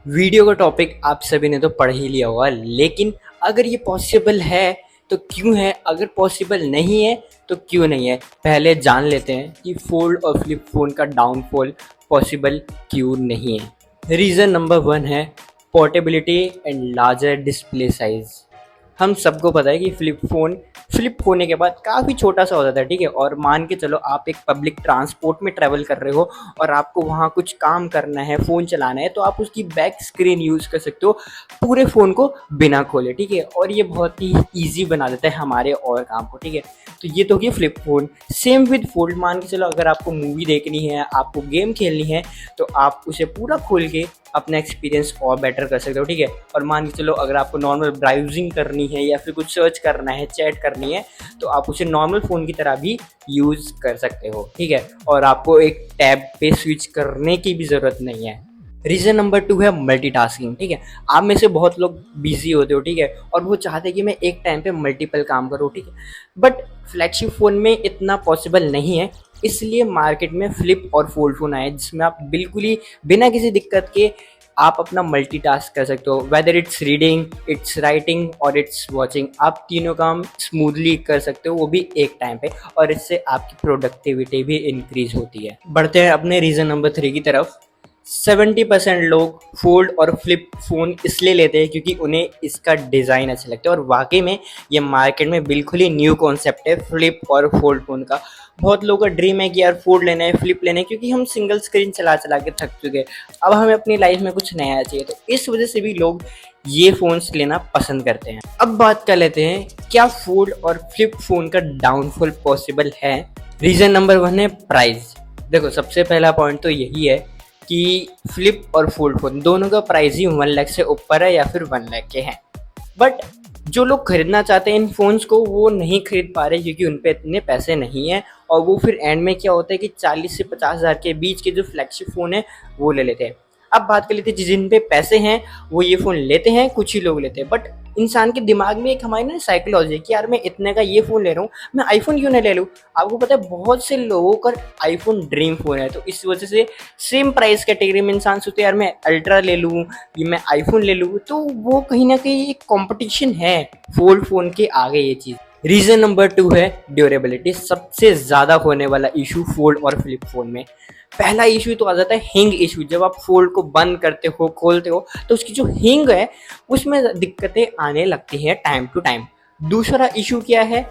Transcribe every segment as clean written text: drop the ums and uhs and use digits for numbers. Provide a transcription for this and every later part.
Video का topic आप सभी ने तो पढ़ ही लिया होगा, लेकिन अगर ये पॉसिबल है तो क्यों है, अगर पॉसिबल नहीं है तो क्यों नहीं है। पहले जान लेते हैं कि फोल्ड और फ्लिप फ़ोन का डाउनफॉल पॉसिबल क्यों नहीं है। रीज़न नंबर 1 है portability and larger display size. हम सबको पता है कि फ्लिप होने के बाद काफ़ी छोटा सा हो जाता है, ठीक है। और मान के चलो आप एक पब्लिक ट्रांसपोर्ट में ट्रैवल कर रहे हो और आपको वहाँ कुछ काम करना है, फ़ोन चलाना है, तो आप उसकी बैक स्क्रीन यूज़ कर सकते हो पूरे फ़ोन को बिना खोले, ठीक है। और ये बहुत ही ईजी बना देता है हमारे और काम को, ठीक है। तो ये तो हो गया flip phone. Same with fold, मान के चलो अगर आपको मूवी देखनी है, आपको गेम खेलनी है, तो आप उसे पूरा खोल के अपना एक्सपीरियंस और बेटर कर सकते हो, ठीक है। और मान के चलो अगर आपको नॉर्मल ब्राउजिंग करनी है या फिर कुछ सर्च करना है, चैट करनी है, तो आप उसे नॉर्मल फ़ोन की तरह भी यूज़ कर सकते हो, ठीक है। और आपको एक टैब पे स्विच करने की भी ज़रूरत नहीं है। रीज़न नंबर 2 है मल्टीटास्किंग, ठीक है। आप में से बहुत लोग बिजी होते हो, ठीक है, और वो चाहते हैं कि मैं एक टाइम पे मल्टीपल काम करूँ, ठीक है। बट फ्लैगशिप फ़ोन में इतना पॉसिबल नहीं है, इसलिए मार्केट में फ्लिप और फोल्ड फ़ोन आए जिसमें आप बिल्कुल ही बिना किसी दिक्कत के आप अपना मल्टीटास्क कर सकते हो। Whether it's reading, it's writing और इट्स वॉचिंग, आप तीनों काम स्मूथली कर सकते हो, वो भी एक टाइम पे, और इससे आपकी प्रोडक्टिविटी भी इंक्रीज होती है। बढ़ते हैं अपने रीज़न नंबर 3 की तरफ। 70% लोग फोल्ड और फ्लिप फ़ोन इसलिए लेते हैं क्योंकि उन्हें इसका डिज़ाइन अच्छा लगता है, और वाकई में ये मार्केट में बिल्कुल ही न्यू कॉन्सेप्ट है फ्लिप और फोल्ड फ़ोन का। बहुत लोगों का ड्रीम है कि यार फोल्ड लेना है, फ्लिप लेना है, क्योंकि हम सिंगल स्क्रीन चला चला के थक चुके हैं। अब हमें अपनी लाइफ में कुछ नया चाहिए, तो इस वजह से भी लोग ये फ़ोन्स लेना पसंद करते हैं। अब बात कर लेते हैं क्या फोल्ड और फ्लिप फ़ोन का डाउनफॉल पॉसिबल है। रीज़न नंबर 1 है प्राइस। देखो, सबसे पहला पॉइंट तो यही है कि फ्लिप और फोल्ड फ़ोन दोनों का प्राइस ही 1 लाख से ऊपर है या फिर 1 लाख के हैं। बट जो लोग खरीदना चाहते हैं इन फ़ोन्स को, वो नहीं खरीद पा रहे क्योंकि उन पे इतने पैसे नहीं हैं, और वो फिर एंड में क्या होता है कि 40 से 50 हज़ार के बीच के जो फ्लैगशिप फ़ोन है वो ले लेते हैं। अब बात कर लेते हैं जिन पे पैसे हैं वो ये फ़ोन लेते हैं, कुछ ही लोग लेते हैं। बट इंसान के दिमाग में एक हमारी ना साइकोलॉजी है कि यार मैं इतने का ये फ़ोन ले रहा हूँ, मैं आईफ़ोन क्यों नहीं ले लूँ। आपको पता है बहुत से लोगों का आईफ़ोन ड्रीम फ़ोन है, तो इस वजह से सेम प्राइस कैटेगरी में इंसान सोचते हैं यार मैं अल्ट्रा ले लूँ, ये मैं आईफ़ोन ले लूँ, तो वो कहीं न कहीं एक कॉम्पिटिशन है फोल्ड फ़ोन के आगे ये चीज़। रीज़न नंबर 2 है ड्यूरेबिलिटी। सबसे ज़्यादा होने वाला इशू फोल्ड और फ्लिप फ़ोन में। पहला इशू तो आ जाता है हिंग इशू। जब आप फोल्ड को बंद करते हो, खोलते हो, तो उसकी जो हिंग है उसमें दिक्कतें आने लगती हैं टाइम टू टाइम। दूसरा इशू क्या है,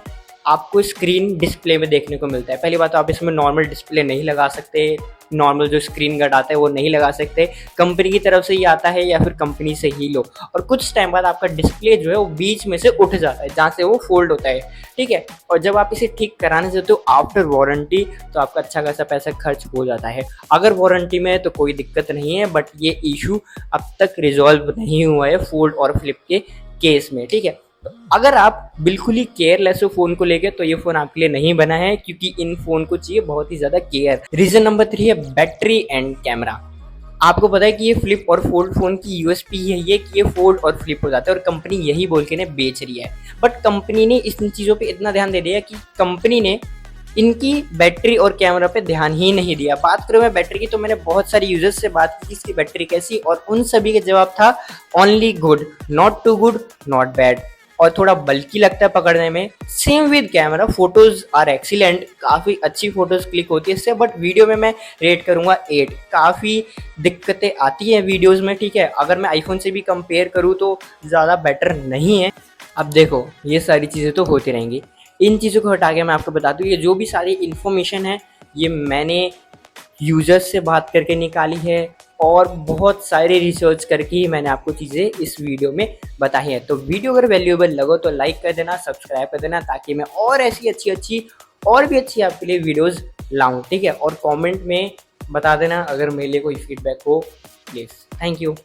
आपको स्क्रीन डिस्प्ले में देखने को मिलता है। पहली बात तो आप इसमें नॉर्मल डिस्प्ले नहीं लगा सकते, नॉर्मल जो स्क्रीन गार्ड आता है वो नहीं लगा सकते, कंपनी की तरफ से ही आता है या फिर कंपनी से ही लो। और कुछ टाइम बाद आपका डिस्प्ले जो है वो बीच में से उठ जाता है जहाँ से वो फोल्ड होता है, ठीक है। और जब आप इसे ठीक कराने जाते हो आफ्टर वारंटी, तो आपका अच्छा खासा पैसा खर्च हो जाता है। अगर वारंटी में है तो कोई दिक्कत नहीं है, बट ये इशू अब तक रिजॉल्व नहीं हुआ है फोल्ड और फ्लिप के केस में, ठीक है। तो अगर आप बिल्कुल ही केयरलेस हो फ़ोन को लेके, तो ये फ़ोन आपके लिए नहीं बना है, क्योंकि इन फ़ोन को चाहिए बहुत ही ज़्यादा केयर। रीज़न नंबर 3 है बैटरी एंड कैमरा। आपको पता है कि ये फ्लिप और फोल्ड फ़ोन की यूएसपी है ये कि ये फोल्ड और फ्लिप हो जाता है, और कंपनी यही बोल के इन्हें बेच रही है। बट कंपनी ने इन चीज़ों पे इतना ध्यान दे दिया कि कंपनी ने इनकी बैटरी और कैमरा पे ध्यान ही नहीं दिया। बात करूँ मैं बैटरी की, तो मैंने बहुत सारे यूजर्स से बात की इसकी बैटरी कैसी, और उन सभी का जवाब था only good, not too good, not bad, और थोड़ा बल्कि लगता है पकड़ने में। Same with camera, photos are excellent, काफ़ी अच्छी फोटोज क्लिक होती है इससे, बट वीडियो में मैं रेट करूँगा 8। काफ़ी दिक्कतें आती हैं वीडियोज़ में, ठीक है। अगर मैं आईफोन से भी कंपेयर करूँ तो ज़्यादा बेटर नहीं है। अब देखो, ये सारी चीज़ें तो होती रहेंगी, इन चीज़ों को हटा के मैं आपको बता दूँ, ये जो भी सारी इन्फॉर्मेशन है ये मैंने यूज़र्स से बात करके निकाली है, और बहुत सारे रिसर्च करके ही मैंने आपको चीज़ें इस वीडियो में बताई हैं। तो वीडियो अगर वैल्यूएबल लगो तो लाइक कर देना, सब्सक्राइब कर देना, ताकि मैं और ऐसी अच्छी और भी अच्छी आपके लिए वीडियोज़ लाऊँ, ठीक है। और कमेंट में बता देना अगर मेरे लिए कोई फीडबैक हो, प्लीज़। Thank you.